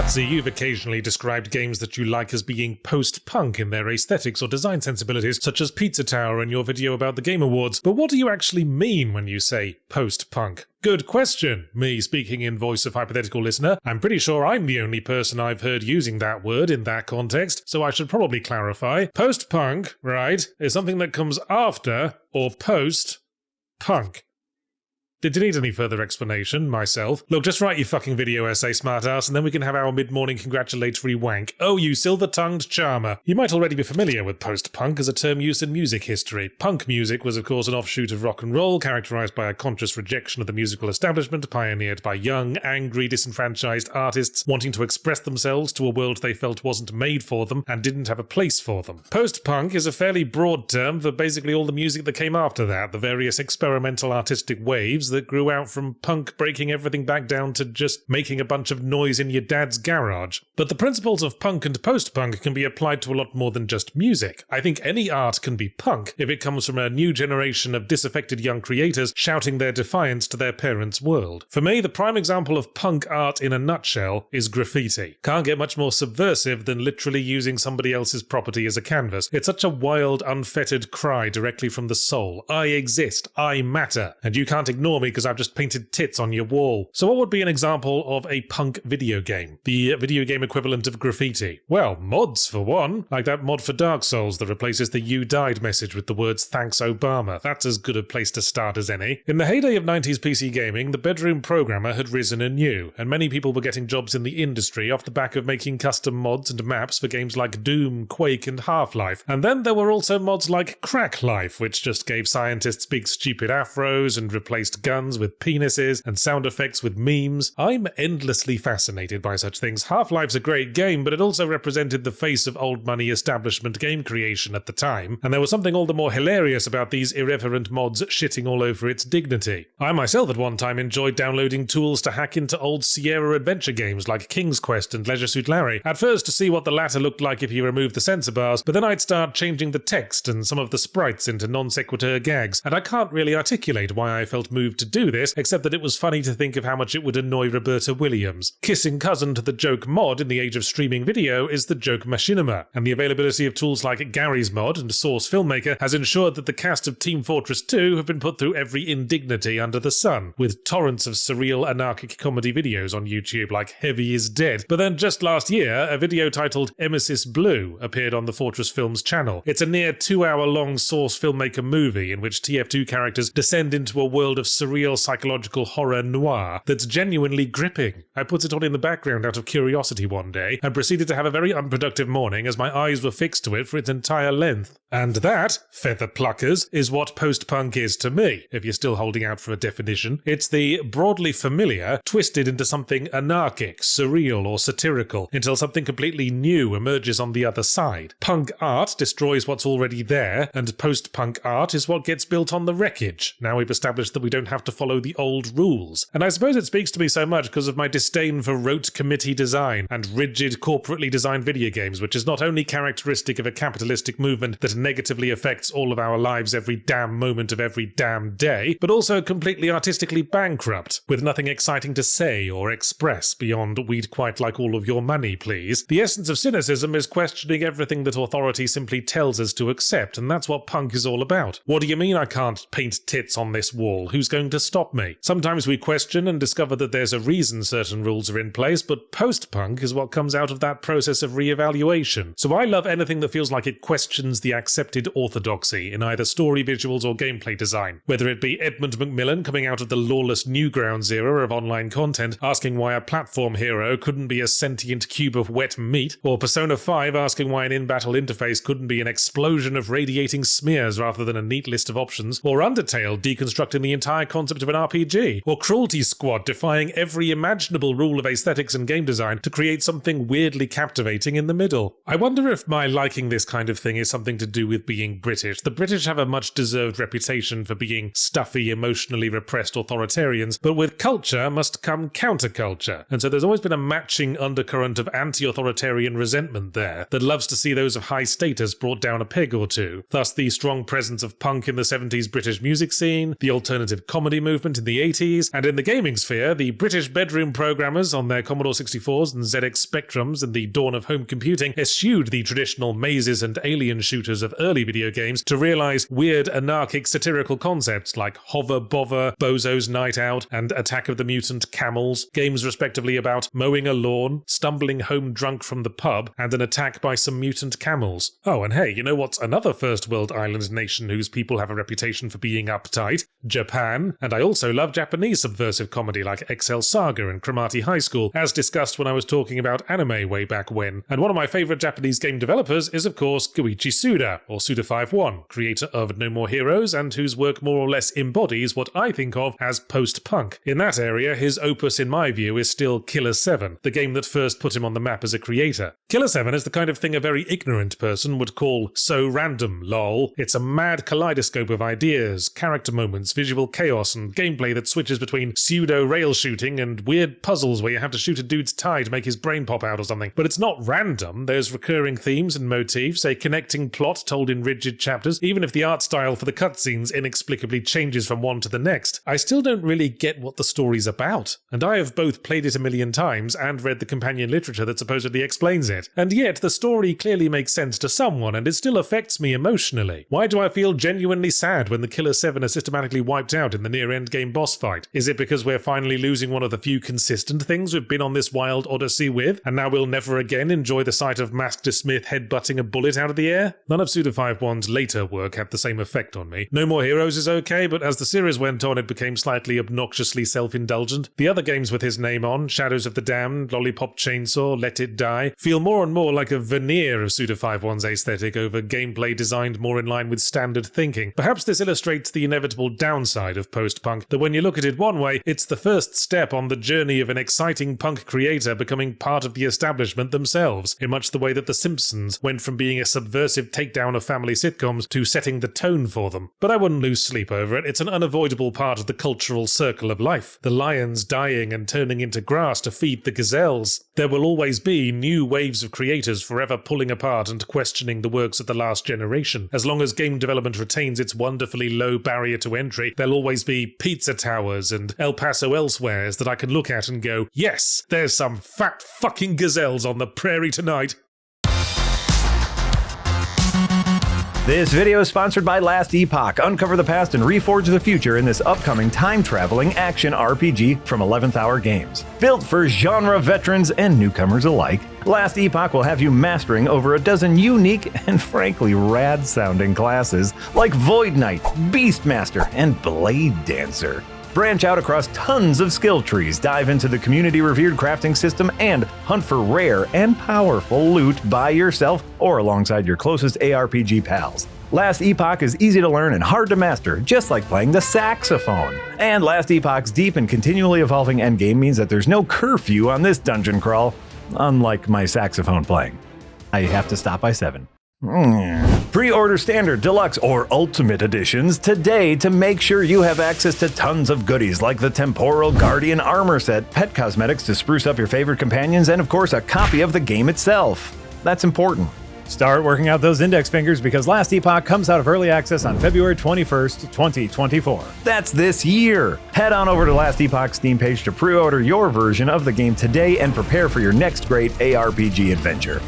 Gutsy, you've occasionally described games that you like as being post-punk in their aesthetics or design sensibilities, such as Pizza Tower in your video about the Game Awards, but what do you actually mean when you say post-punk? Good question. Me speaking in voice of hypothetical listener. I'm pretty sure I'm the only person I've heard using that word in that context, so I should probably clarify. Post-punk, right, is something that comes after or post-punk. Did you need any further explanation, myself? Look, just write your fucking video essay, smartass, and then we can have our mid-morning congratulatory wank. Oh, you silver-tongued charmer. You might already be familiar with post-punk as a term used in music history. Punk music was, of course, an offshoot of rock and roll, characterized by a conscious rejection of the musical establishment, pioneered by young, angry, disenfranchised artists wanting to express themselves to a world they felt wasn't made for them and didn't have a place for them. Post-punk is a fairly broad term for basically all the music that came after that, the various experimental artistic waves that grew out from punk breaking everything back down to just making a bunch of noise in your dad's garage. But the principles of punk and post-punk can be applied to a lot more than just music. I think any art can be punk if it comes from a new generation of disaffected young creators shouting their defiance to their parents' world. For me, the prime example of punk art in a nutshell is graffiti. Can't get much more subversive than literally using somebody else's property as a canvas. It's such a wild, unfettered cry directly from the soul. I exist, I matter, and you can't ignore me because I've just painted tits on your wall. So what would be an example of a punk video game? The video game equivalent of graffiti? Well, mods for one. Like that mod for Dark Souls that replaces the "You died" message with the words "Thanks Obama." That's as good a place to start as any. In the heyday of 90s PC gaming, the bedroom programmer had risen anew, and many people were getting jobs in the industry off the back of making custom mods and maps for games like Doom, Quake, and Half-Life. And then there were also mods like Crack Life, which just gave scientists big stupid afros and replaced guns with penises and sound effects with memes. I'm endlessly fascinated by such things. Half-Life's a great game, but it also represented the face of old money establishment game creation at the time, and there was something all the more hilarious about these irreverent mods shitting all over its dignity. I myself at one time enjoyed downloading tools to hack into old Sierra adventure games like King's Quest and Leisure Suit Larry, at first to see what the latter looked like if you removed the censor bars, but then I'd start changing the text and some of the sprites into non-sequitur gags, and I can't really articulate why I felt moved to do this, except that it was funny to think of how much it would annoy Roberta Williams. Kissing cousin to the joke mod in the age of streaming video is the joke machinima, and the availability of tools like Gary's Mod and Source Filmmaker has ensured that the cast of Team Fortress 2 have been put through every indignity under the sun, with torrents of surreal anarchic comedy videos on YouTube like Heavy is Dead. But then just last year, a video titled Emesis Blue appeared on the Fortress Films channel. It's a near 2-hour-long Source Filmmaker movie in which TF2 characters descend into a world of surreal psychological horror noir that's genuinely gripping. I put it on in the background out of curiosity one day and proceeded to have a very unproductive morning as my eyes were fixed to it for its entire length. And that, feather pluckers, is what post-punk is to me, if you're still holding out for a definition. It's the broadly familiar twisted into something anarchic, surreal, or satirical, until something completely new emerges on the other side. Punk art destroys what's already there, and post-punk art is what gets built on the wreckage. Now we've established that we don't have to follow the old rules. And I suppose it speaks to me so much because of my disdain for rote committee design and rigid corporately designed video games, which is not only characteristic of a capitalistic movement that negatively affects all of our lives every damn moment of every damn day, but also completely artistically bankrupt, with nothing exciting to say or express beyond "we'd quite like all of your money, please." The essence of cynicism is questioning everything that authority simply tells us to accept, and that's what punk is all about. What do you mean I can't paint tits on this wall? Who's going to stop me? Sometimes we question and discover that there's a reason certain rules are in place, but post-punk is what comes out of that process of re-evaluation. So I love anything that feels like it questions the accepted orthodoxy in either story, visuals, or gameplay design. Whether it be Edmund Macmillan coming out of the lawless Newgrounds era of online content, asking why a platform hero couldn't be a sentient cube of wet meat, or Persona 5 asking why an in-battle interface couldn't be an explosion of radiating smears rather than a neat list of options, or Undertale deconstructing the entire concept of an RPG, or Cruelty Squad defying every imaginable rule of aesthetics and game design to create something weirdly captivating in the middle. I wonder if my liking this kind of thing is something to do do with being British. The British have a much deserved reputation for being stuffy, emotionally repressed authoritarians, but with culture must come counterculture. And so there's always been a matching undercurrent of anti-authoritarian resentment there that loves to see those of high status brought down a peg or two. Thus the strong presence of punk in the 70s British music scene, the alternative comedy movement in the 80s, and in the gaming sphere, the British bedroom programmers on their Commodore 64s and ZX Spectrums in the dawn of home computing eschewed the traditional mazes and alien shooters of early video games to realize weird anarchic satirical concepts like Hover Bother, Bozo's Night Out, and Attack of the Mutant Camels, games respectively about mowing a lawn, stumbling home drunk from the pub, and an attack by some mutant camels. Oh, and hey, you know what's another first world island nation whose people have a reputation for being uptight? Japan. And I also love Japanese subversive comedy like Excel Saga and Cromartie High School, as discussed when I was talking about anime way back when. And one of my favorite Japanese game developers is of course Koichi Suda, or Suda51, creator of No More Heroes and whose work more or less embodies what I think of as post-punk. In that area, his opus in my view is still Killer 7, the game that first put him on the map as a creator. Killer 7 is the kind of thing a very ignorant person would call so random, lol. It's a mad kaleidoscope of ideas, character moments, visual chaos, and gameplay that switches between pseudo-rail shooting and weird puzzles where you have to shoot a dude's tie to make his brain pop out or something. But it's not random. There's recurring themes and motifs, a connecting plot told in rigid chapters, even if the art style for the cutscenes inexplicably changes from one to the next. I still don't really get what the story's about, and I have both played it a million times and read the companion literature that supposedly explains it. And yet, the story clearly makes sense to someone, and it still affects me emotionally. Why do I feel genuinely sad when the Killer 7 are systematically wiped out in the near endgame boss fight? Is it because we're finally losing one of the few consistent things we've been on this wild odyssey with, and now we'll never again enjoy the sight of Master Smith headbutting a bullet out of the air? None of Suda51's later work had the same effect on me. No More Heroes is okay, but as the series went on, it became slightly obnoxiously self-indulgent. The other games with his name on, Shadows of the Damned, Lollipop Chainsaw, Let It Die, feel more and more like a veneer of Suda51's aesthetic over gameplay designed more in line with standard thinking. Perhaps this illustrates the inevitable downside of post-punk, that when you look at it one way, it's the first step on the journey of an exciting punk creator becoming part of the establishment themselves, in much the way that The Simpsons went from being a subversive takedown of family sitcoms to setting the tone for them. But I wouldn't lose sleep over it. It's an unavoidable part of the cultural circle of life. The lions dying and turning into grass to feed the gazelles. There will always be new waves of creators forever pulling apart and questioning the works of the last generation. As long as game development retains its wonderfully low barrier to entry, there'll always be Pizza Towers and El Paso Elsewheres that I can look at and go, yes, there's some fat fucking gazelles on the prairie tonight. This video is sponsored by Last Epoch. Uncover the past and reforge the future in this upcoming time-traveling action RPG from 11th Hour Games. Built for genre veterans and newcomers alike, Last Epoch will have you mastering over a dozen unique and frankly rad-sounding classes like Void Knight, Beastmaster, and Blade Dancer. Branch out across tons of skill trees, dive into the community-revered crafting system, and hunt for rare and powerful loot by yourself or alongside your closest ARPG pals. Last Epoch is easy to learn and hard to master, just like playing the saxophone. And Last Epoch's deep and continually evolving endgame means that there's no curfew on this dungeon crawl, unlike my saxophone playing. I have to stop by 7. Pre-order Standard, Deluxe, or Ultimate Editions today to make sure you have access to tons of goodies like the Temporal Guardian Armor Set, pet cosmetics to spruce up your favorite companions, and of course a copy of the game itself. That's important. Start working out those index fingers because Last Epoch comes out of early access on February 21st, 2024. That's this year! Head on over to Last Epoch's Steam page to pre-order your version of the game today and prepare for your next great ARPG adventure.